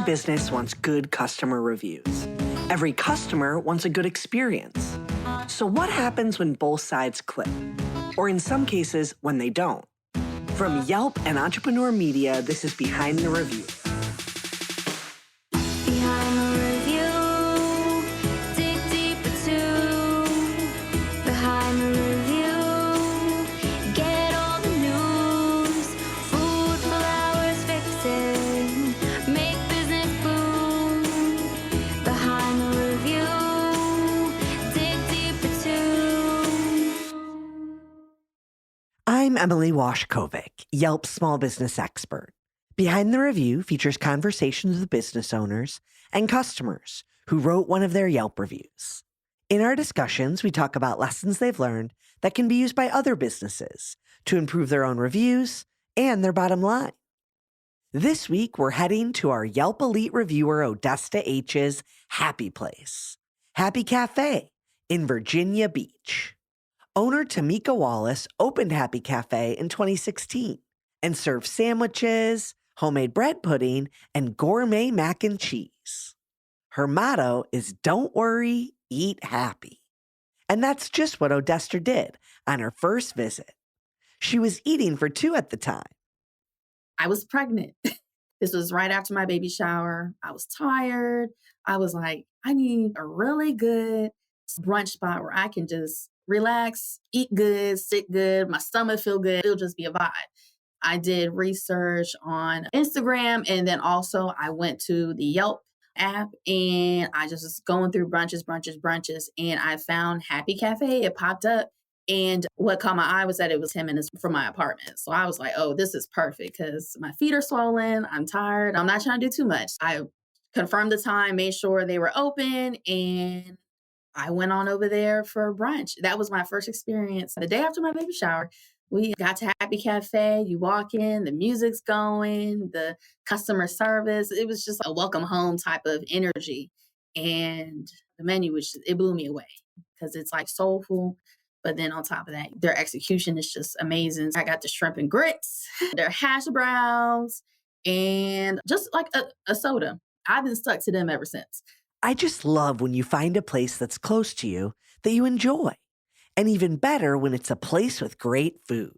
business wants good customer reviews. Every customer wants a good experience. So what happens when both sides click? Or in some cases, when they don't? From Yelp and Entrepreneur Media, this is Behind the Review. Behind the review, dig deeper too. Behind the review, get all the news. Food, flowers, fixing, make business boom. Behind the review, dig deeper too. I'm Emily Washkovic, Yelp's small business expert. Behind the Review features conversations with business owners and customers who wrote one of their Yelp reviews. In our discussions, we talk about lessons they've learned that can be used by other businesses to improve their own reviews and their bottom line. This week, we're heading to our Yelp Elite reviewer Odesta H's Happy Place, Happy Cafe in Virginia Beach. Owner Tomeka Wallace opened Happy Cafe in 2016 and served sandwiches, homemade bread pudding, and gourmet mac and cheese. Her motto is "Don't worry, eat happy." And that's just what Odesta did on her first visit. She was eating for two at the time. I was pregnant. This was right after my baby shower. I was tired. I was like, I need a really good brunch spot where I can just relax, eat good, sit good, my stomach feel good. It'll just be a vibe. I did research on Instagram, and then also I went to the Yelp app and I just was going through brunches, and I found Happy Cafe. It popped up, and what caught my eye was that it was 10 minutes from my apartment. So I was like, oh, this is perfect because my feet are swollen. I'm tired. I'm not trying to do too much. I confirmed the time, made sure they were open, and I went on over there for brunch. That was my first experience. The day after my baby shower, we got to Happy Cafe. You walk in, the music's going, the customer service. It was just a welcome home type of energy. And the menu it blew me away because it's like soulful. But then on top of that, their execution is just amazing. I got the shrimp and grits, their hash browns, and just like a soda. I've been stuck to them ever since. I just love when you find a place that's close to you that you enjoy. And even better when it's a place with great food.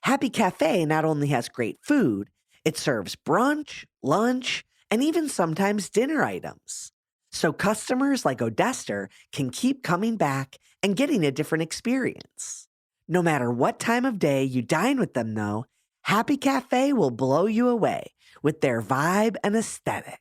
Happy Cafe not only has great food, it serves brunch, lunch, and even sometimes dinner items. So customers like Odesta can keep coming back and getting a different experience. No matter what time of day you dine with them, though, Happy Cafe will blow you away with their vibe and aesthetic.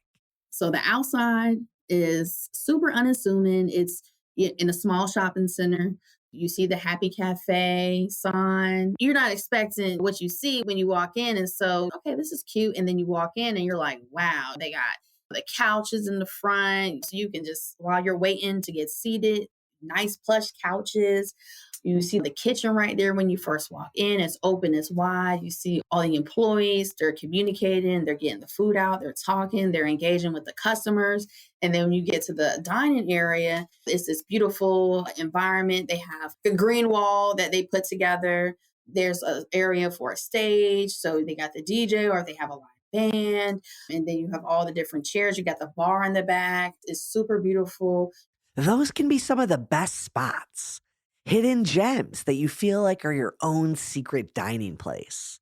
So the outside is super unassuming. It's in a small shopping center. You see the Happy Cafe sign. You're not expecting what you see when you walk in. And so, okay, this is cute. And then you walk in and you're like, wow, they got the couches in the front. So you can just, while you're waiting to get seated, nice plush couches. You see the kitchen right there when you first walk in. It's open, it's wide. You see all the employees, they're communicating, they're getting the food out, they're talking, they're engaging with the customers. And then when you get to the dining area, it's this beautiful environment. They have the green wall that they put together. There's an area for a stage. So they got the DJ or they have a live band. And then you have all the different chairs. You got the bar in the back. It's super beautiful. Those can be some of the best spots. Hidden gems that you feel like are your own secret dining place.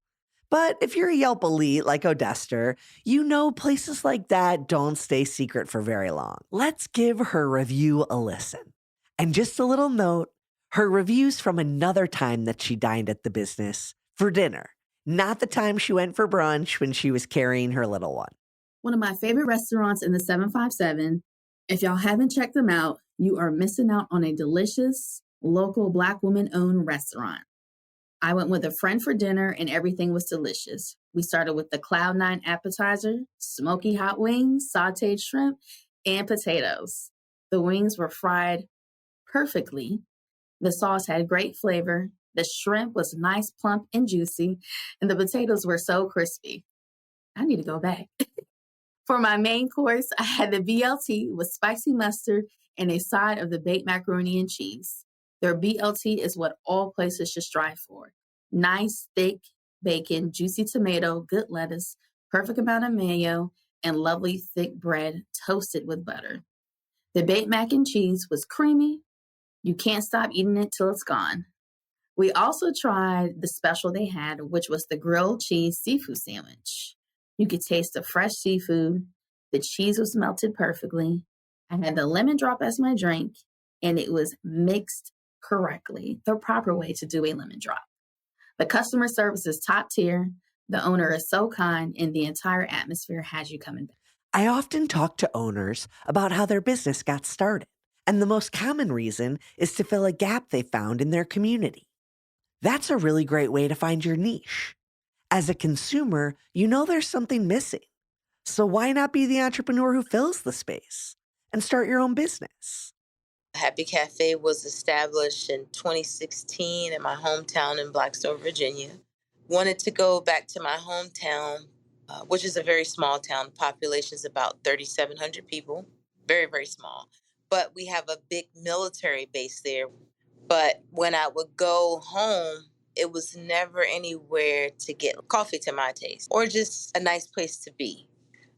But if you're a Yelp elite like Odesta, you know places like that don't stay secret for very long. Let's give her review a listen. And just a little note, her review's from another time that she dined at the business for dinner, not the time she went for brunch when she was carrying her little one. One of my favorite restaurants in the 757. If y'all haven't checked them out, you are missing out on a delicious, local Black woman-owned restaurant. I went with a friend for dinner and everything was delicious. We started with the Cloud9 appetizer, smoky hot wings, sauteed shrimp, and potatoes. The wings were fried perfectly. The sauce had great flavor. The shrimp was nice, plump, and juicy, and the potatoes were so crispy. I need to go back. For my main course, I had the BLT with spicy mustard and a side of the baked macaroni and cheese. Their BLT is what all places should strive for. Nice, thick bacon, juicy tomato, good lettuce, perfect amount of mayo, and lovely thick bread toasted with butter. The baked mac and cheese was creamy. You can't stop eating it till it's gone. We also tried the special they had, which was the grilled cheese seafood sandwich. You could taste the fresh seafood. The cheese was melted perfectly. I had the lemon drop as my drink, and it was mixed correctly, the proper way to do a lemon drop. The customer service is top tier. The owner is so kind, and the entire atmosphere has you coming back. I often talk to owners about how their business got started, and the most common reason is to fill a gap they found in their community. That's a really great way to find your niche. As a consumer, you know there's something missing. So why not be the entrepreneur who fills the space and start your own business? Happy Cafe was established in 2016 in my hometown in Blackstone, Virginia. Wanted to go back to my hometown, which is a very small town. The population is about 3,700 people. Very, very small. But we have a big military base there. But when I would go home, it was never anywhere to get coffee to my taste or just a nice place to be.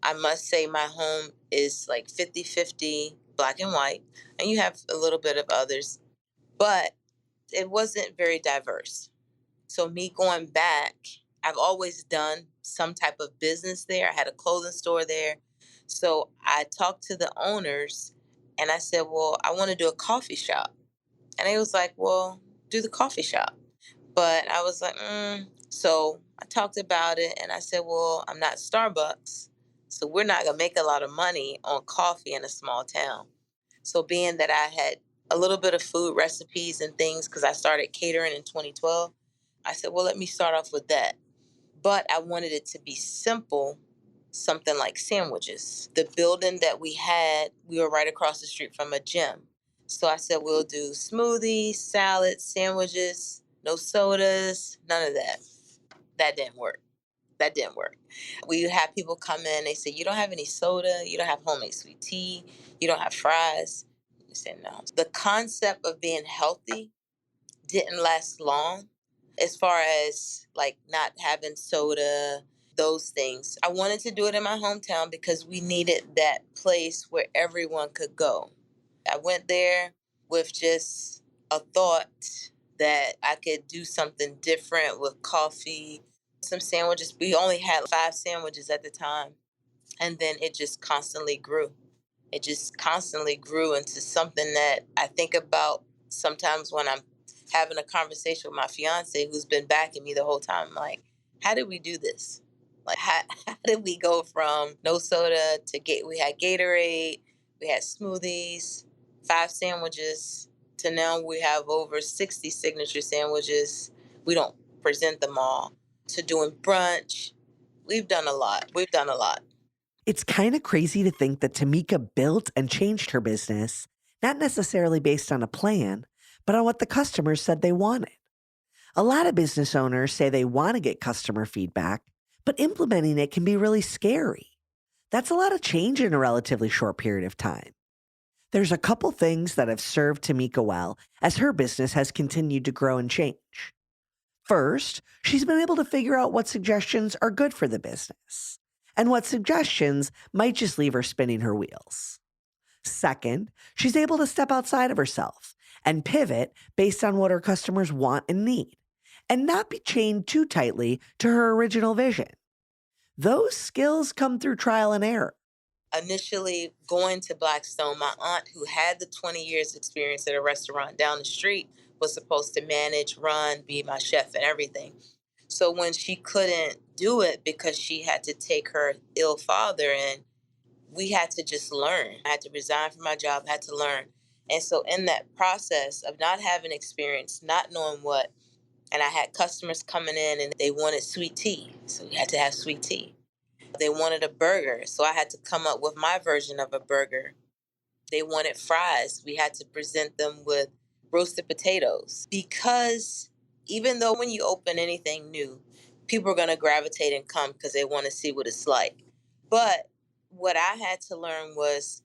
I must say my home is like 50-50 black and white, and you have a little bit of others, but it wasn't very diverse. So me going back, I've always done some type of business there. I had a clothing store there. So I talked to the owners and I said, well, I want to do a coffee shop. And they was like, well, do the coffee shop. But I was like, So I talked about it and I said, well, I'm not Starbucks. So we're not going to make a lot of money on coffee in a small town. So being that I had a little bit of food recipes and things, because I started catering in 2012, I said, well, let me start off with that. But I wanted it to be simple, something like sandwiches. The building that we had, we were right across the street from a gym. So I said, we'll do smoothies, salads, sandwiches, no sodas, none of that. That didn't work. We have people come in, they say, you don't have any soda, you don't have homemade sweet tea, you don't have fries. I said, no. The concept of being healthy didn't last long as far as like not having soda, those things. I wanted to do it in my hometown because we needed that place where everyone could go. I went there with just a thought that I could do something different with coffee, some sandwiches. We only had 5 sandwiches at the time. And then it just constantly grew. It just constantly grew into something that I think about sometimes when I'm having a conversation with my fiance who's been backing me the whole time. Like, how did we do this? Like, how did we go from no soda to we had Gatorade, we had smoothies, 5 sandwiches, to now we have over 60 signature sandwiches. We don't present them all. To doing brunch. We've done a lot. It's kind of crazy to think that Tomeka built and changed her business, not necessarily based on a plan, but on what the customers said they wanted. A lot of business owners say they want to get customer feedback, but implementing it can be really scary. That's a lot of change in a relatively short period of time. There's a couple things that have served Tomeka well as her business has continued to grow and change. First, she's been able to figure out what suggestions are good for the business and what suggestions might just leave her spinning her wheels. Second, she's able to step outside of herself and pivot based on what her customers want and need, and not be chained too tightly to her original vision. Those skills come through trial and error. Initially going to Blackstone, my aunt, who had the 20 years experience at a restaurant down the street, was supposed to manage, run, be my chef and everything. So when she couldn't do it because she had to take her ill father in, we had to just learn. I had to resign from my job, had to learn. And so in that process of not having experience, not knowing what, and I had customers coming in and they wanted sweet tea. So we had to have sweet tea. They wanted a burger. So I had to come up with my version of a burger. They wanted fries. We had to present them with roasted potatoes. Because even though when you open anything new, people are going to gravitate and come because they want to see what it's like. But what I had to learn was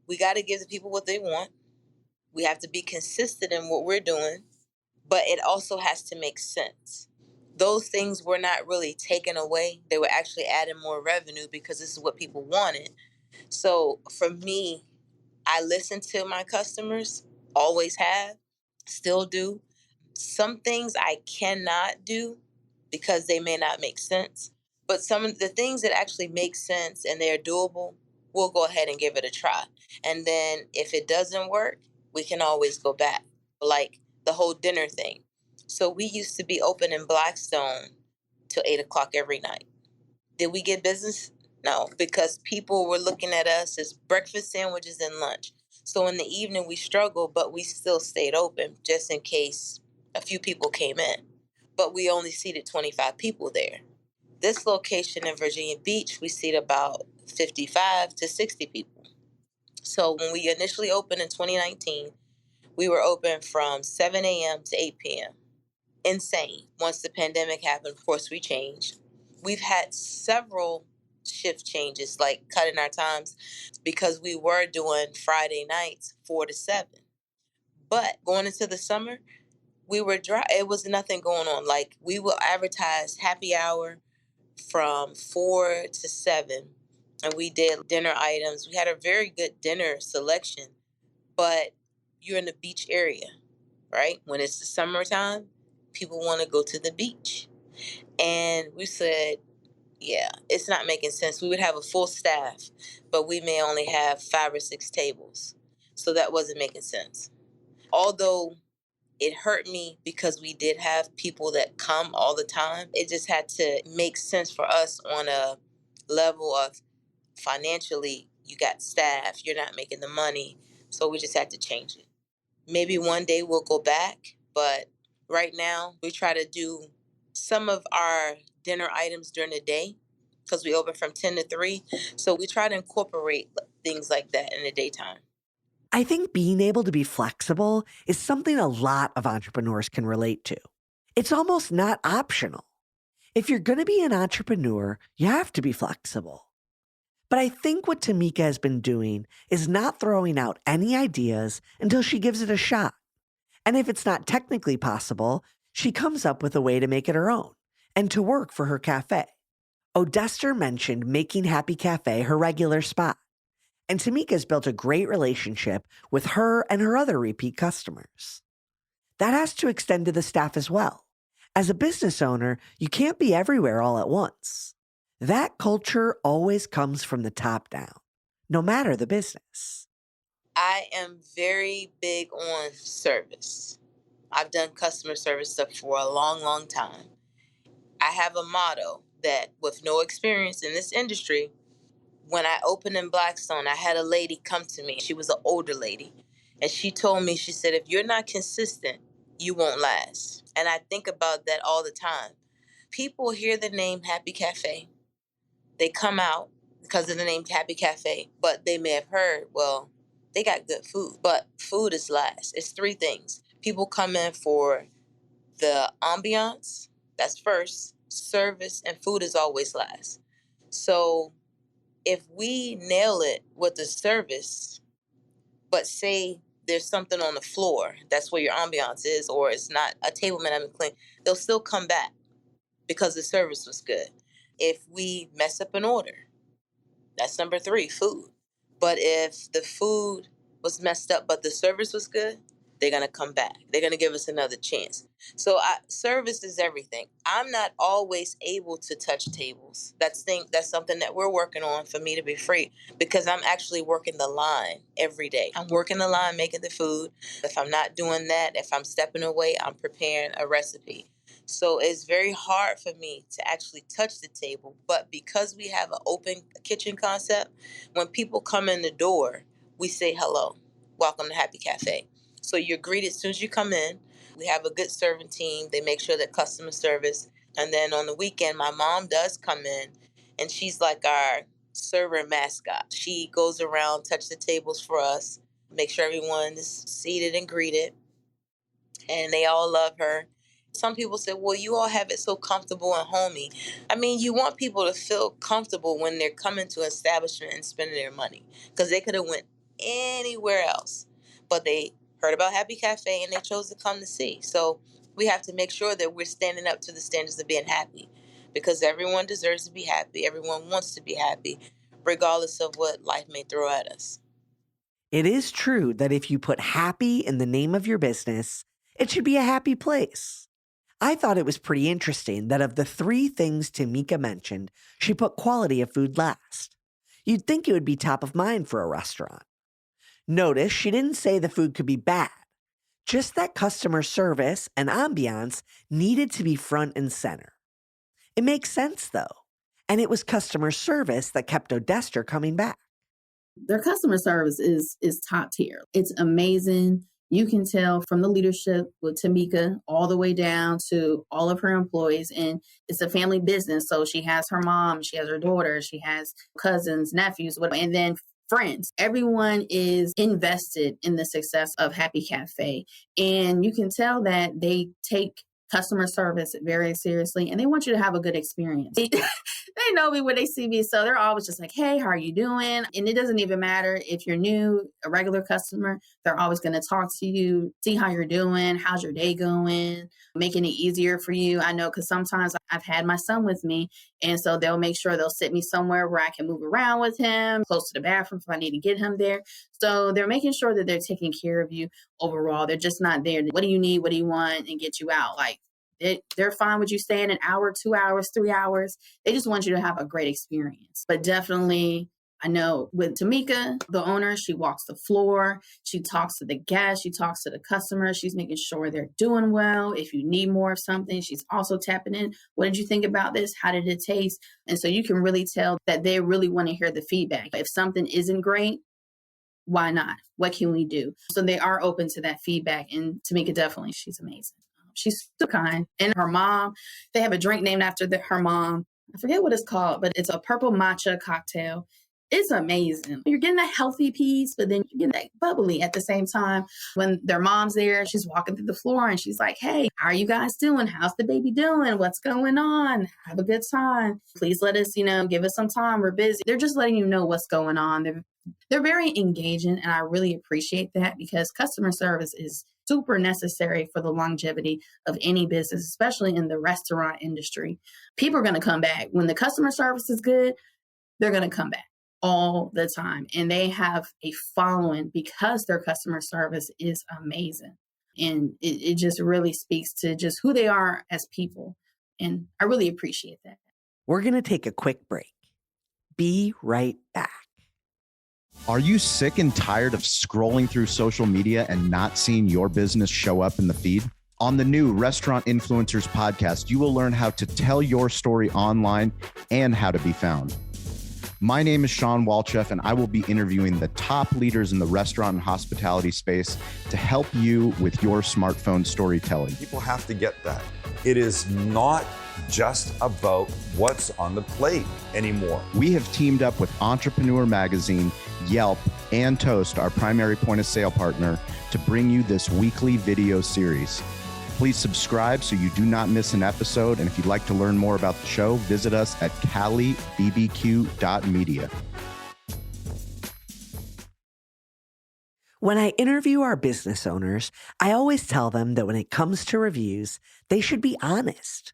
we got to give the people what they want. We have to be consistent in what we're doing, but it also has to make sense. Those things were not really taken away. They were actually adding more revenue because this is what people wanted. So for me, I listen to my customers, always have, still do. Some things I cannot do because they may not make sense. But some of the things that actually make sense and they're doable, we'll go ahead and give it a try. And then if it doesn't work, we can always go back. Like the whole dinner thing. So we used to be open in Blackstone till 8 o'clock every night. Did we get business? No, because people were looking at us as breakfast sandwiches and lunch. So in the evening we struggled, but we still stayed open just in case a few people came in. But we only seated 25 people there. This location in Virginia Beach, we seat about 55 to 60 people. So when we initially opened in 2019, we were open from 7 a.m. to 8 p.m. Insane. Once the pandemic happened, of course, we changed. We've had several shift changes, like cutting our times, because we were doing Friday nights 4 to 7. But going into the summer, we were dry. It was nothing going on. Like we will advertise happy hour from 4 to 7, and we did dinner items. We had a very good dinner selection, but you're in the beach area, right? When it's the summertime, people want to go to the beach. And we said, yeah, it's not making sense. We would have a full staff, but we may only have 5 or 6 tables. So that wasn't making sense. Although it hurt me because we did have people that come all the time, it just had to make sense for us on a level of financially, you got staff, you're not making the money. So we just had to change it. Maybe one day we'll go back, but right now we try to do some of our dinner items during the day because we open from 10 to 3. So we try to incorporate things like that in the daytime. I think being able to be flexible is something a lot of entrepreneurs can relate to. It's almost not optional. If you're going to be an entrepreneur, you have to be flexible. But I think what Tomeka has been doing is not throwing out any ideas until she gives it a shot. And if it's not technically possible, she comes up with a way to make it her own and to work for her cafe. Odester mentioned making Happy Cafe her regular spot. And Tomeka's built a great relationship with her and her other repeat customers. That has to extend to the staff as well. As a business owner, you can't be everywhere all at once. That culture always comes from the top down, no matter the business. I am very big on service. I've done customer service stuff for a long, long time. I have a motto that with no experience in this industry, when I opened in Blackstone, I had a lady come to me. She was an older lady. And she told me, she said, if you're not consistent, you won't last. And I think about that all the time. People hear the name Happy Cafe. They come out because of the name Happy Cafe, but they may have heard, well, they got good food. But food is last. It's 3 things. People come in for the ambiance, that's first, service, and food is always last. So if we nail it with the service, but say there's something on the floor, that's where your ambiance is, or it's not a table mat having clean, they'll still come back because the service was good. If we mess up an order, that's number 3, food. But if the food was messed up but the service was good, they're gonna come back. They're gonna give us another chance. So service is everything. I'm not always able to touch tables. That's something that we're working on for me to be free because I'm actually working the line every day. I'm working the line, making the food. If I'm not doing that, if I'm stepping away, I'm preparing a recipe. So it's very hard for me to actually touch the table. But because we have an open kitchen concept, when people come in the door, we say hello. Welcome to Happy Cafe. So you're greeted as soon as you come in. We have a good serving team. They make sure that customer service. And then on the weekend, my mom does come in, and she's like our server mascot. She goes around, touch the tables for us, make sure everyone is seated and greeted, and they all love her. Some people say, well, you all have it so comfortable and homey. I mean, you want people to feel comfortable when they're coming to an establishment and spending their money, because they could have went anywhere else, but they heard about Happy Cafe and they chose to come to see. So We have to make sure that we're standing up to the standards of being happy, because everyone deserves to be happy. Everyone wants to be happy, regardless of what life may throw at us. It is true that if you put happy in the name of your business, it should be a happy place. I thought it was pretty interesting that of the 3 things Tomeka mentioned, she put quality of food last. You'd think it would be top of mind for a restaurant. Notice she didn't say the food could be bad, just that customer service and ambiance needed to be front and center. It makes sense though, and it was customer service that kept Odester coming back. Their customer service is top tier. It's amazing. You can tell from the leadership with Tomeka all the way down to all of her employees. And it's a family business. So she has her mom, she has her daughter, she has cousins, nephews, and then friends. Everyone is invested in the success of Happy Cafe. And you can tell that they take customer service very seriously and they want you to have a good experience. They know me when they see me. So they're always just like, hey, how are you doing? And it doesn't even matter if you're new, a regular customer, they're always going to talk to you, see how you're doing, how's your day going, making it easier for you. I know because sometimes I've had my son with me. And so they'll make sure they'll sit me somewhere where I can move around with him, close to the bathroom if I need to get him there. So they're making sure that they're taking care of you overall. They're just not there. What do you need? What do you want? And get you out. Like, they're fine with you staying an hour, 2 hours, 3 hours. They just want you to have a great experience. But definitely, I know with Tomeka, the owner, she walks the floor. She talks to the guests. She talks to the customers. She's making sure they're doing well. If you need more of something, she's also tapping in. What did you think about this? How did it taste? And so you can really tell that they really want to hear the feedback. If something isn't great, why not? What can we do? So they are open to that feedback. And Tomeka, definitely, she's amazing. She's so kind. And her mom, they have a drink named after her mom. I forget what it's called, but it's a purple matcha cocktail. It's amazing. You're getting that healthy piece, but then you're getting that bubbly at the same time. When their mom's there, she's walking through the floor and she's like, hey, how are you guys doing? How's the baby doing? What's going on? Have a good time. Please let us, give us some time. We're busy. They're just letting you know what's going on. They're very engaging, and I really appreciate that because customer service is super necessary for the longevity of any business, especially in the restaurant industry. People are going to come back. When the customer service is good, they're going to come back all the time. And they have a following because their customer service is amazing. And it just really speaks to just who they are as people. And I really appreciate that. We're going to take a quick break. Be right back. Are you sick and tired of scrolling through social media and not seeing your business show up in the feed? On the new Restaurant Influencers podcast, you will learn how to tell your story online and how to be found. My name is Sean Walchef, and I will be interviewing the top leaders in the restaurant and hospitality space to help you with your smartphone storytelling. People have to get that. It is not just about what's on the plate anymore. We have teamed up with Entrepreneur Magazine, Yelp, and Toast, our primary point of sale partner, to bring you this weekly video series. Please subscribe so you do not miss an episode. And if you'd like to learn more about the show, visit us at calibbq.media. When I interview our business owners, I always tell them that when it comes to reviews, they should be honest.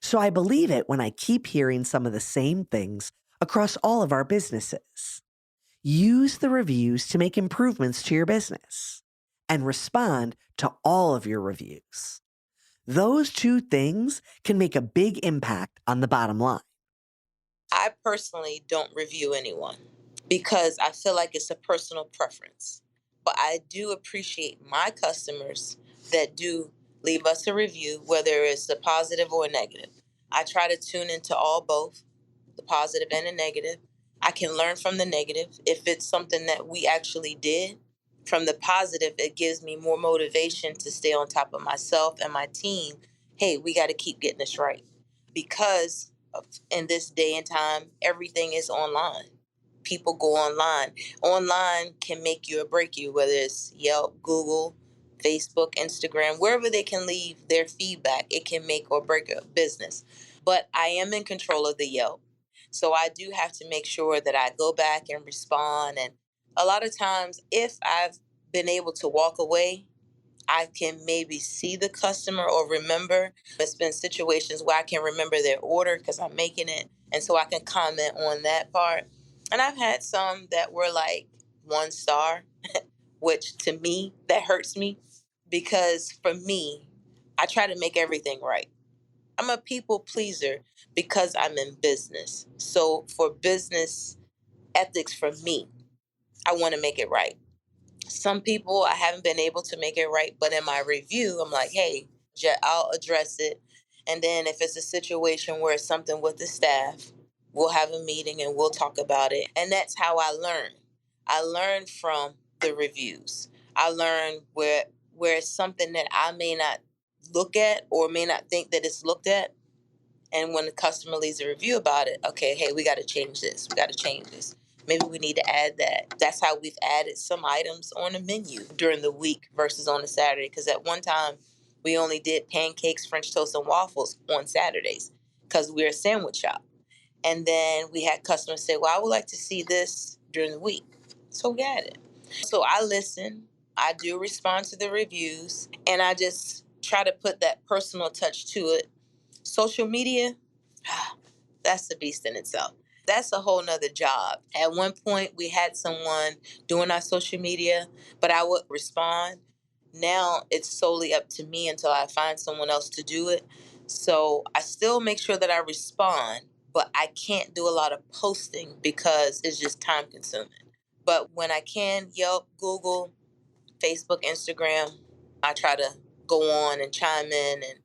So I believe it when I keep hearing some of the same things across all of our businesses. Use the reviews to make improvements to your business and respond to all of your reviews. Those 2 things can make a big impact on the bottom line. I personally don't review anyone because I feel like it's a personal preference. But I do appreciate my customers that do leave us a review, whether it's a positive or a negative. I try to tune into both, the positive and the negative. I can learn from the negative. If it's something that we actually did, from the positive, it gives me more motivation to stay on top of myself and my team. Hey, we got to keep getting this right. Because in this day and time, everything is online. People go online. Online can make you or break you, whether it's Yelp, Google, Facebook, Instagram, wherever they can leave their feedback, it can make or break a business. But I am in control of the Yelp. So I do have to make sure that I go back and respond. And a lot of times, if I've been able to walk away, I can maybe see the customer or remember. It's been situations where I can remember their order because I'm making it. And so I can comment on that part. And I've had some that were like 1 star, which to me, that hurts me because for me, I try to make everything right. I'm a people pleaser because I'm in business. So for business ethics for me, I want to make it right. Some people I haven't been able to make it right, but in my review, I'm like, hey, I'll address it. And then if it's a situation where it's something with the staff, we'll have a meeting and we'll talk about it. And that's how I learn. I learn from the reviews. I learn where it's something that I may not look at or may not think that it's looked at. And when the customer leaves a review about it, okay, hey, we got to change this. We got to change this. Maybe we need to add that. That's how we've added some items on the menu during the week versus on a Saturday. Because at one time, we only did pancakes, French toast, and waffles on Saturdays because we're a sandwich shop. And then we had customers say, well, I would like to see this during the week. So we added it. So I listen. I do respond to the reviews. And I just try to put that personal touch to it. Social media, that's a beast in itself. That's a whole nother job. At one point, we had someone doing our social media, but I would respond. Now it's solely up to me until I find someone else to do it. So I still make sure that I respond, but I can't do a lot of posting because it's just time consuming. But when I can, Yelp, Google, Facebook, Instagram, I try to go on and chime in, and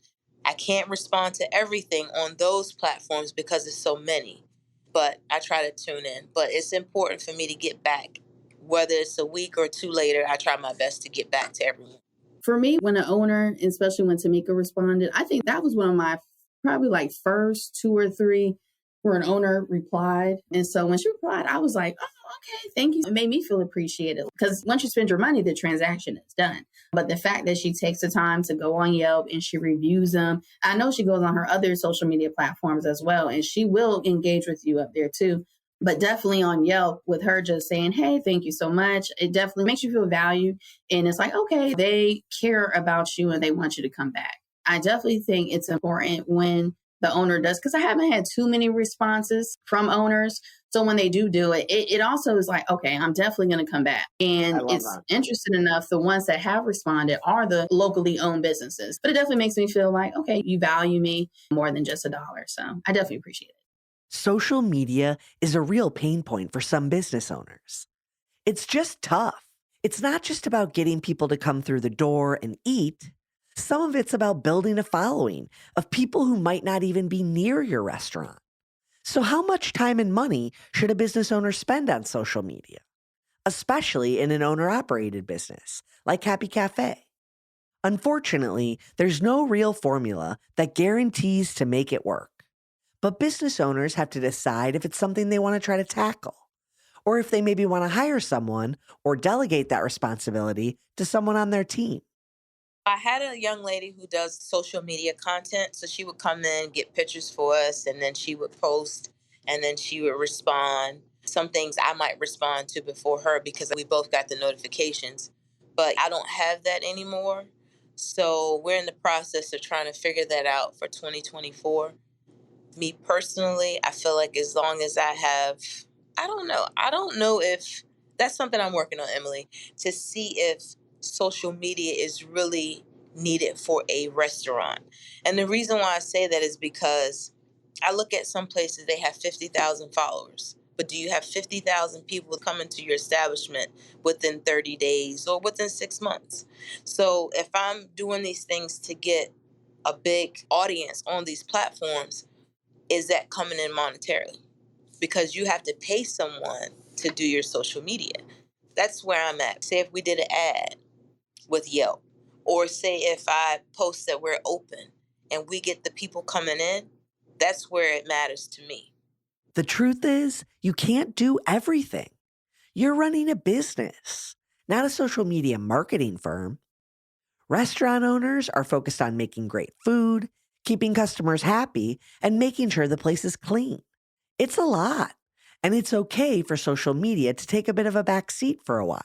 I can't respond to everything on those platforms because there's so many, but I try to tune in. But it's important for me to get back. Whether it's a week or two later, I try my best to get back to everyone. For me, when an owner, especially when Tomeka responded, I think that was one of my probably like first 2 or 3 where an owner replied. And so when she replied, I was like, oh, okay, thank you. It made me feel appreciated because once you spend your money, the transaction is done. But the fact that she takes the time to go on Yelp and she reviews them, I know she goes on her other social media platforms as well, and she will engage with you up there too. But definitely on Yelp with her just saying, hey, thank you so much. It definitely makes you feel valued. And it's like, okay, they care about you and they want you to come back. I definitely think it's important when the owner does, because I haven't had too many responses from owners. So when they do it, it also is like, okay, I'm definitely going to come back. And it's interesting enough, the ones that have responded are the locally owned businesses. But it definitely makes me feel like, okay, you value me more than just $1. So I definitely appreciate it. Social media is a real pain point for some business owners. It's just tough. It's not just about getting people to come through the door and eat. Some of it's about building a following of people who might not even be near your restaurant. So how much time and money should a business owner spend on social media, especially in an owner-operated business like Happy Cafe? Unfortunately, there's no real formula that guarantees to make it work. But business owners have to decide if it's something they want to try to tackle, or if they maybe want to hire someone or delegate that responsibility to someone on their team. I had a young lady who does social media content. So she would come in, get pictures for us, and then she would post, and then she would respond. Some things I might respond to before her because we both got the notifications. But I don't have that anymore. So we're in the process of trying to figure that out for 2024. Me personally, I feel like as long as I have, I don't know. I don't know if that's something I'm working on, Emily, to see if social media is really needed for a restaurant. And the reason why I say that is because I look at some places, they have 50,000 followers. But do you have 50,000 people coming to your establishment within 30 days or within 6 months? So if I'm doing these things to get a big audience on these platforms, is that coming in monetarily? Because you have to pay someone to do your social media. That's where I'm at. Say if we did an ad with Yelp, or say if I post that we're open and we get the people coming in, that's where it matters to me. The truth is, you can't do everything. You're running a business, not a social media marketing firm. Restaurant owners are focused on making great food, keeping customers happy, and making sure the place is clean. It's a lot, and it's okay for social media to take a bit of a back seat for a while.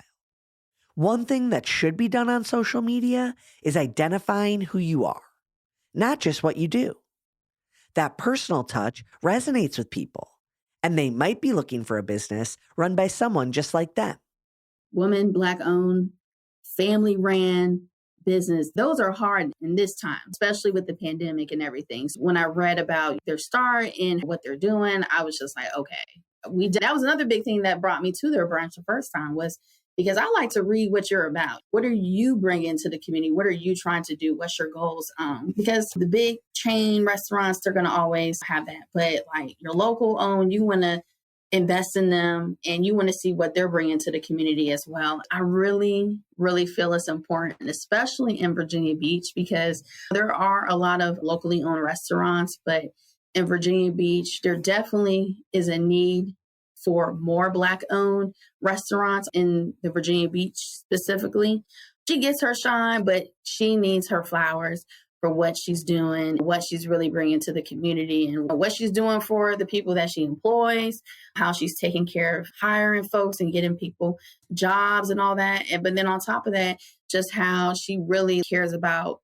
One thing that should be done on social media is identifying who you are, not just what you do. That personal touch resonates with people, and they might be looking for a business run by someone just like them. Women, Black owned, family ran business. Those are hard in this time, especially with the pandemic and everything. So when I read about their start and what they're doing, I was just like, okay. That was another big thing that brought me to their branch the first time, was because I like to read what you're about. What are you bringing to the community? What are you trying to do? What's your goals? Because the big chain restaurants, they're going to always have that. But like your local owned, you want to invest in them and you want to see what they're bringing to the community as well. I really, really feel it's important, especially in Virginia Beach, because there are a lot of locally owned restaurants, but in Virginia Beach, there definitely is a need for more Black owned restaurants in the Virginia Beach specifically. She gets her shine, but she needs her flowers for what she's doing, what she's really bringing to the community, and what she's doing for the people that she employs, how she's taking care of hiring folks and getting people jobs and all that. But then on top of that, just how she really cares about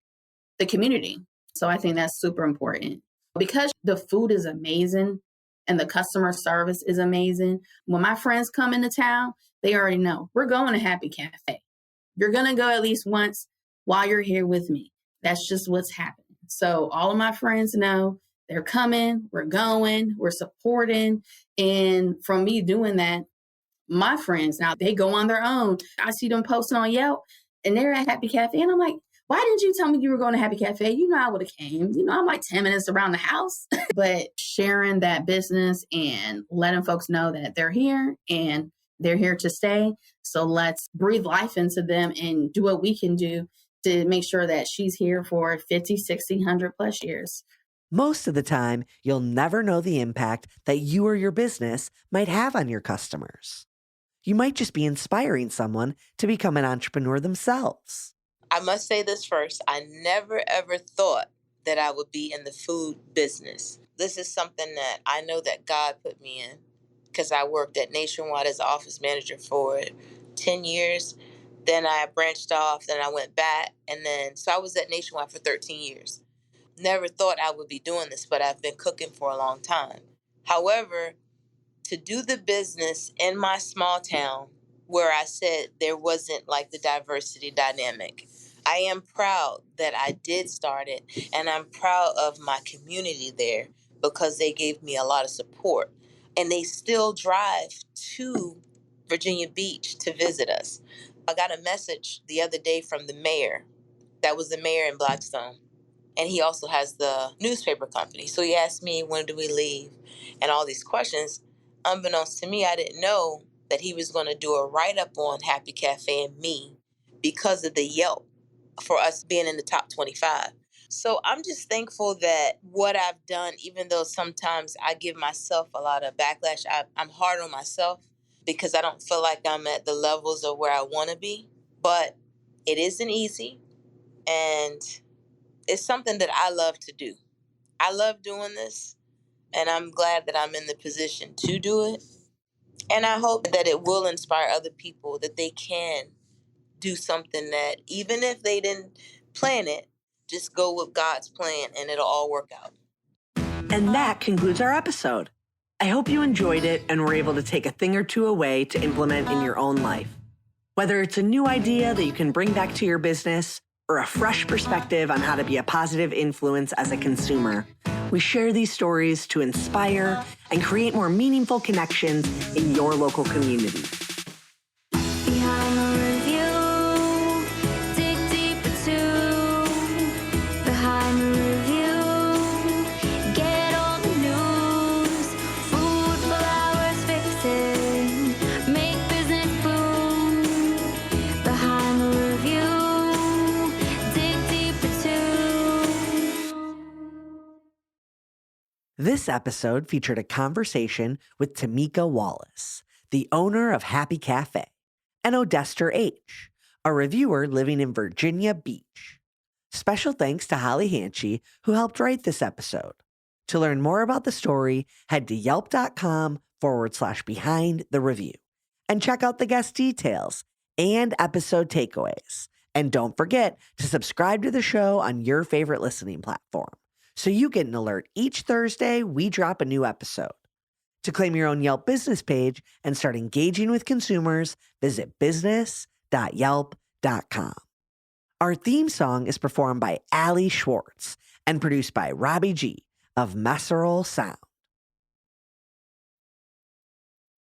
the community. So I think that's super important. Because the food is amazing and the customer service is amazing, when my friends come into town, they already know, we're going to Happy Cafe. You're going to go at least once while you're here with me. That's just what's happening. So all of my friends know they're coming, we're going, we're supporting. And from me doing that, my friends now, they go on their own. I see them posting on Yelp and they're at Happy Cafe. And I'm like, why didn't you tell me you were going to Happy Cafe? You know, I would have came. You know, I'm like 10 minutes around the house. But sharing that business and letting folks know that they're here and they're here to stay. So let's breathe life into them and do what we can do to make sure that she's here for 50, 60, 100 plus years. Most of the time, you'll never know the impact that you or your business might have on your customers. You might just be inspiring someone to become an entrepreneur themselves. I must say this first. I never ever thought that I would be in the food business. This is something that I know that God put me in, because I worked at Nationwide as an office manager for 10 years. Then I branched off, then I went back, so I was at Nationwide for 13 years. Never thought I would be doing this, but I've been cooking for a long time. However, to do the business in my small town, where I said there wasn't like the diversity dynamic, I am proud that I did start it, and I'm proud of my community there because they gave me a lot of support. And they still drive to Virginia Beach to visit us. I got a message the other day from the mayor. That was the mayor in Blackstone. And he also has the newspaper company. So he asked me, when do we leave? And all these questions. Unbeknownst to me, I didn't know that he was going to do a write-up on Happy Cafe and me because of the Yelp for us being in the top 25. So I'm just thankful that what I've done, even though sometimes I give myself a lot of backlash, I'm hard on myself because I don't feel like I'm at the levels of where I want to be. But it isn't easy, and it's something that I love to do. I love doing this, and I'm glad that I'm in the position to do it. And I hope that it will inspire other people that they can do something that, even if they didn't plan it, just go with God's plan and it'll all work out. And that concludes our episode. I hope you enjoyed it and were able to take a thing or two away to implement in your own life. Whether it's a new idea that you can bring back to your business or a fresh perspective on how to be a positive influence as a consumer, we share these stories to inspire and create more meaningful connections in your local community. Behind the review, dig deeper too. Behind the review, get all the news. Food, flowers, fixing, make business boom. Behind the review, dig deeper too. This episode featured a conversation with Tomeka Wallace, the owner of Happy Cafe, and Odester H., a reviewer living in Virginia Beach. Special thanks to Holly Hanchy, who helped write this episode. To learn more about the story, head to yelp.com/behind the review and check out the guest details and episode takeaways. And don't forget to subscribe to the show on your favorite listening platform so you get an alert each Thursday we drop a new episode. To claim your own Yelp business page and start engaging with consumers, visit business.yelp.com. Our theme song is performed by Ali Schwartz and produced by Robbie G of Messerol Sound.